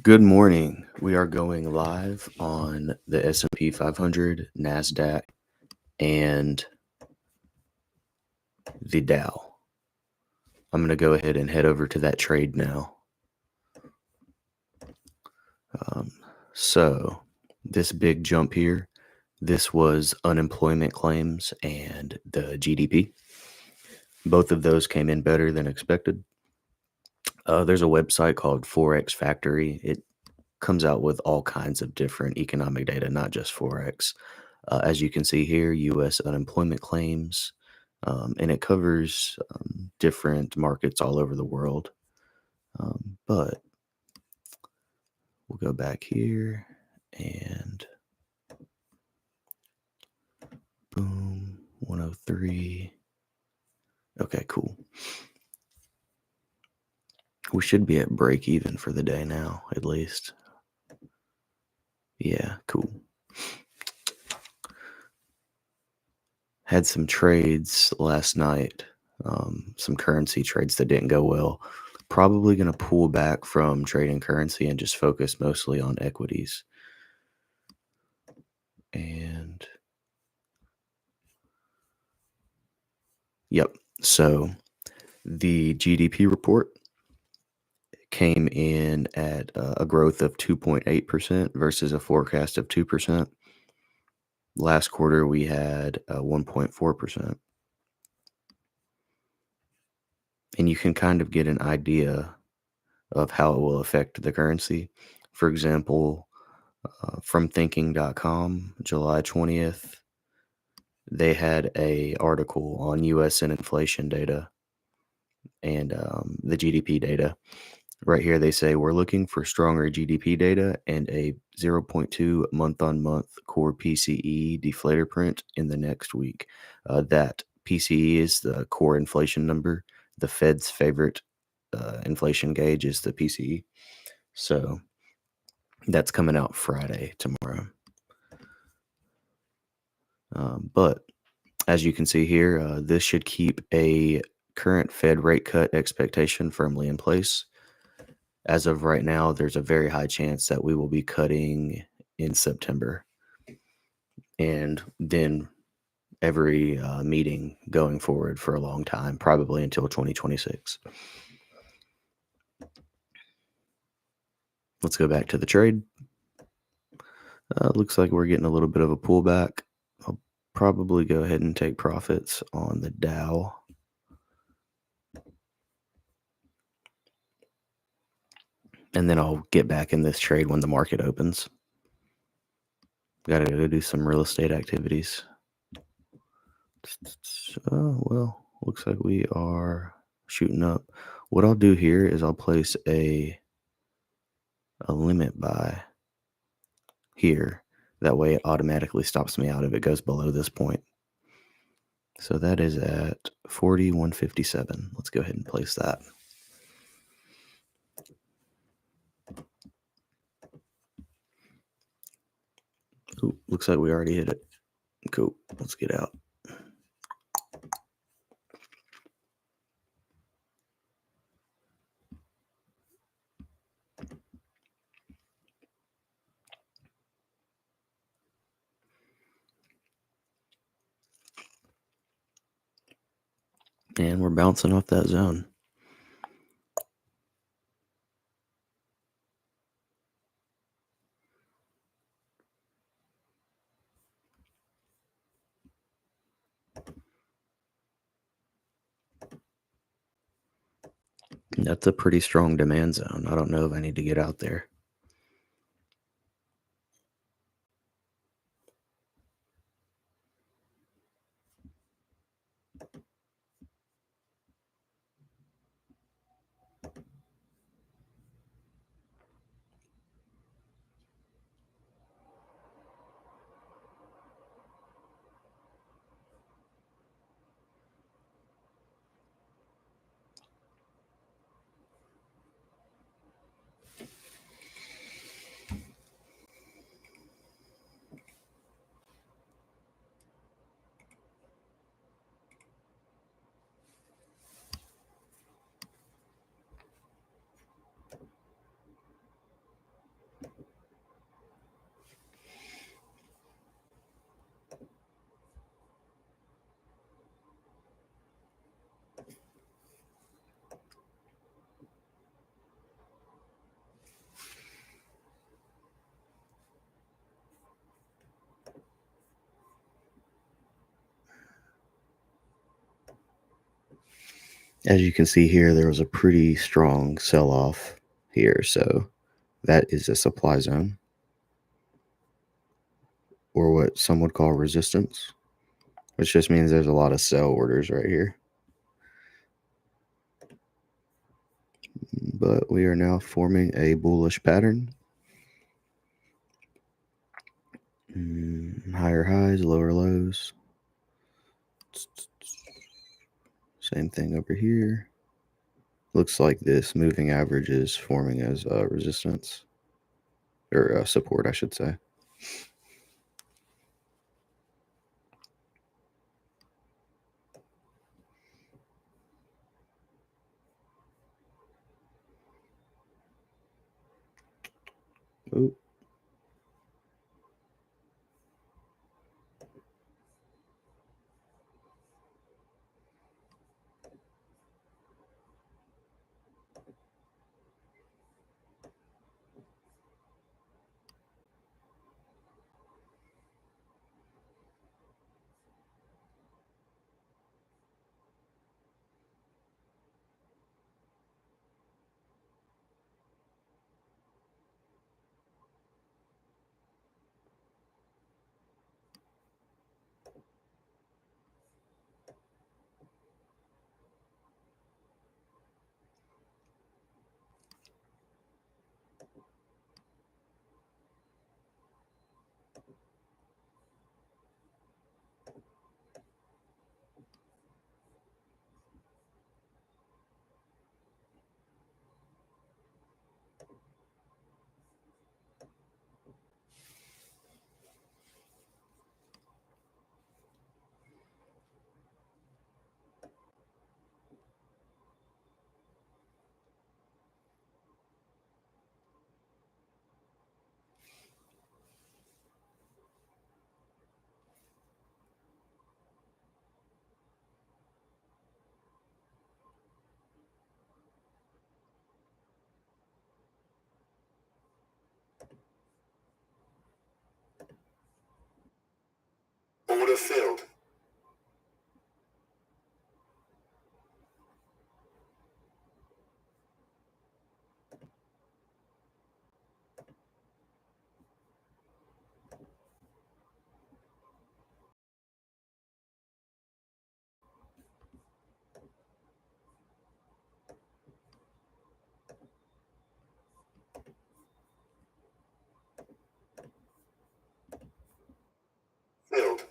Good morning. We are going live on the S&P 500, NASDAQ, and the Dow. I'm going to go ahead and head over to that trade now. So this big jump here, this was unemployment claims and the GDP. Both of those came in better than expected. There's a website called Forex Factory. It comes out with all kinds of different economic data, not just Forex. As you can see here, U.S. unemployment claims, and it covers different markets all over the world. But we'll go back here and boom, 103. Okay, cool. We should be at break even for the day now, at least. Yeah, cool. Had some trades last night, some currency trades that didn't go well. Probably going to pull back from trading currency and just focus mostly on equities. And yep, so the GDP report came in at a growth of 2.8% versus a forecast of 2%. Last quarter, we had 1.4%. And you can kind of get an idea of how it will affect the currency. For example, from thinking.com, July 20th, they had a article on U.S. and inflation data and the GDP data. Right here, they say we're looking for stronger GDP data and a 0.2 month-on-month core PCE deflator print in the next week. That PCE is the core inflation number. The Fed's favorite inflation gauge is the PCE. So that's coming out Friday, tomorrow. But as you can see here, this should keep a current Fed rate cut expectation firmly in place. As of right now, there's a very high chance that we will be cutting in September. And then every meeting going forward for a long time, probably until 2026. Let's go back to the trade. Looks like we're getting a little bit of a pullback. I'll probably go ahead and take profits on the Dow. And then I'll get back in this trade when the market opens. Got to go do some real estate activities. Well, looks like we are shooting up. What I'll do here is I'll place a limit buy here. That way it automatically stops me out if it goes below this point. So that is at 41.57. Let's go ahead and place that. Ooh, looks like we already hit it. Cool. Let's get out. And we're bouncing off that zone. That's a pretty strong demand zone. I don't know if I need to get out there. As you can see here, there was a pretty strong sell off here. So that is a supply zone, or what some would call resistance, which just means there's a lot of sell orders right here. But we are now forming a bullish pattern. Higher highs, lower lows. Same thing over here. Looks like this moving average is forming as resistance, or support, I should say. Ooh. Order filled. Filled.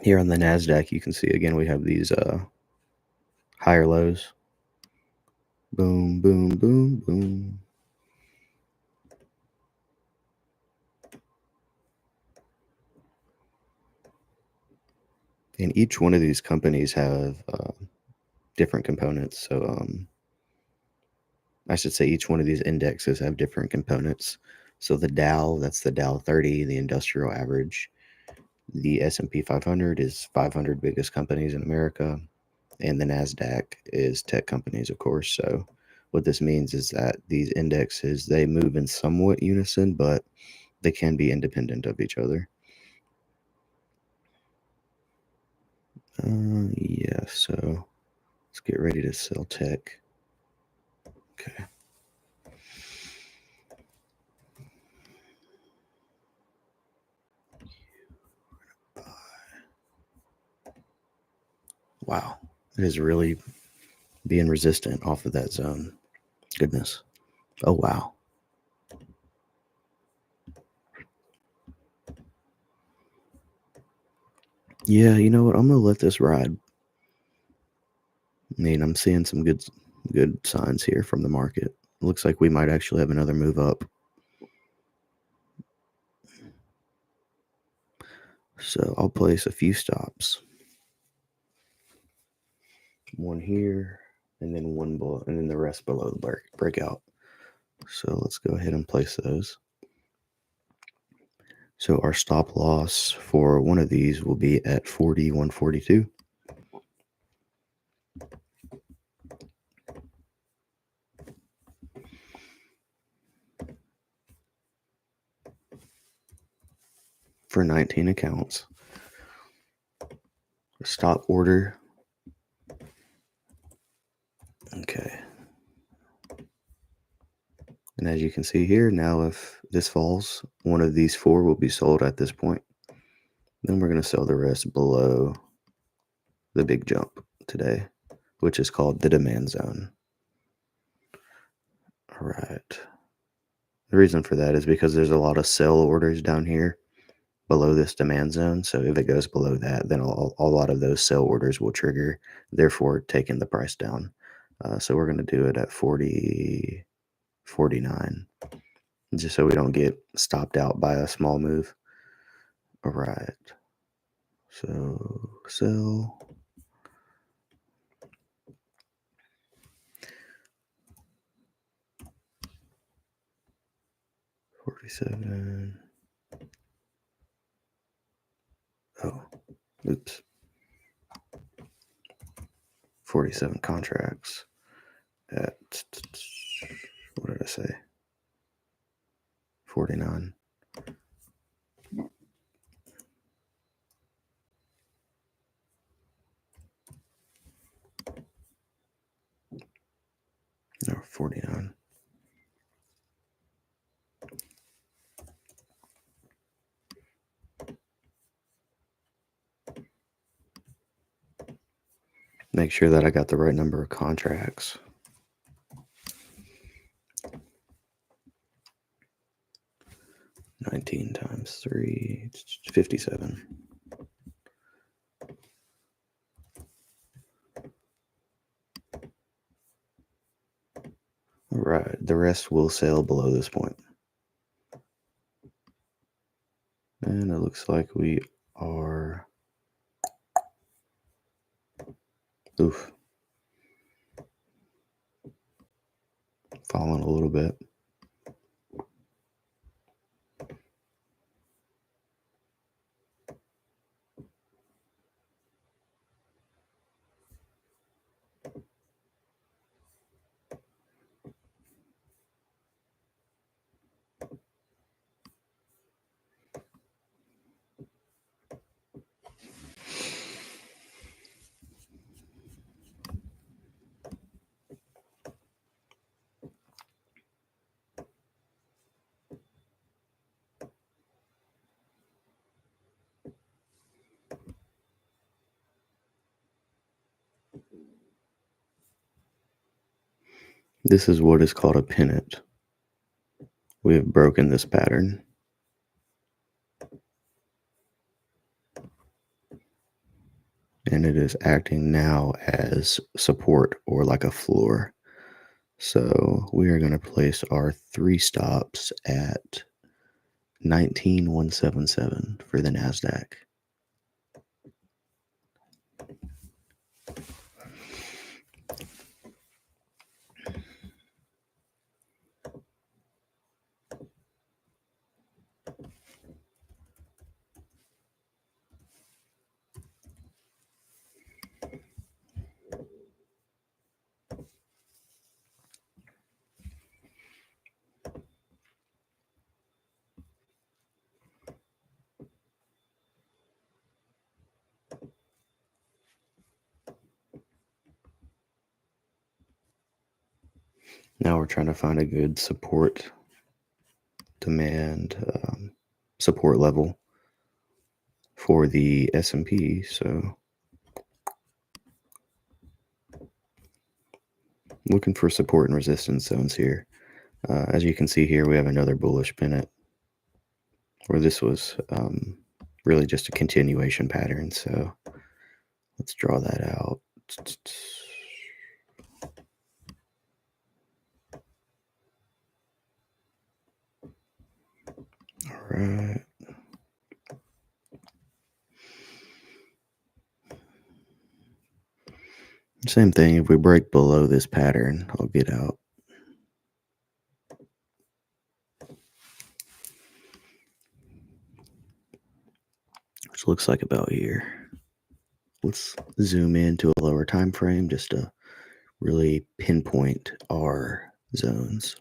Here on the NASDAQ, you can see again we have these higher lows. Boom, boom, boom, boom. And each one of these companies have different components. So I should say each one of these indexes have different components. So the Dow, that's the Dow 30, the industrial average. The S&P 500 is 500 biggest companies in America. And the NASDAQ is tech companies, of course. So what this means is that these indexes, they move in somewhat unison, but they can be independent of each other. Yeah, so let's get ready to sell tech. Okay. Wow. It is really being resistant off of that zone. Goodness. Oh, wow. Yeah, you know what? I'm going to let this ride. I mean, I'm seeing some good signs here from the market. Looks like we might actually have another move up. So I'll place a few stops. One here, and then one below, and then the rest below the breakout. So let's go ahead and place those. So our stop loss for one of these will be at 41.42. for 19 accounts. Stop order. Okay. And as you can see here, now if this falls, one of these four will be sold at this point. Then we're going to sell the rest below the big jump today, which is called the demand zone. All right. The reason for that is because there's a lot of sell orders down here below this demand zone. So if it goes below that, then a lot of those sell orders will trigger, therefore taking the price down. So we're going to do it at 40, 49, just so we don't get stopped out by a small move. All right. So sell. $47. Oh, oops. 47 contracts at, what did I say? 49. No, 49. Make sure that I got the right number of contracts. 19 times 3, 57. All right, the rest will sell below this point. And it looks like we are, oof, falling a little bit. This is what is called a pennant. We have broken this pattern. And it is acting now as support or like a floor. So we are going to place our 3 stops at 19,177 for the NASDAQ. Now we're trying to find a good support demand support level for the S&P. So looking for support and resistance zones here. As you can see here, we have another bullish pennant where this was really just a continuation pattern. So let's draw that out. All right. Same thing. If we break below this pattern, I'll get out. Which looks like about here. Let's zoom into a lower time frame just to really pinpoint our zones.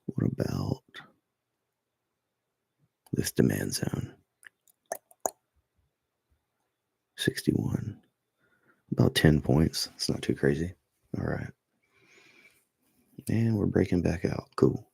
What about this demand zone. 61. About 10 points. It's not too crazy. All right. And we're breaking back out. Cool.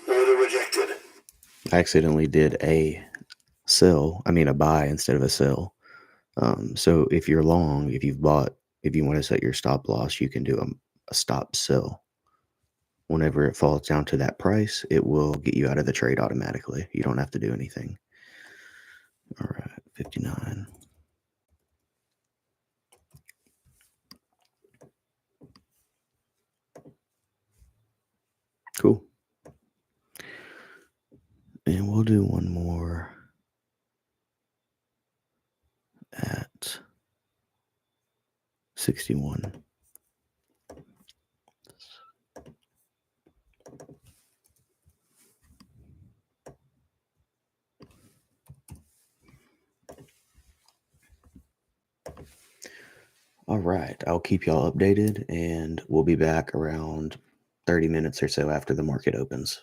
Order rejected. I accidentally did a buy instead of a sell. So if you're long, if you want to set your stop loss, you can do a stop sell. Whenever it falls down to that price, it will get you out of the trade automatically. You don't have to do anything. All right, 59. Cool. And we'll do one more at 61. All right, I'll keep y'all updated, and we'll be back around 30 minutes or so after the market opens.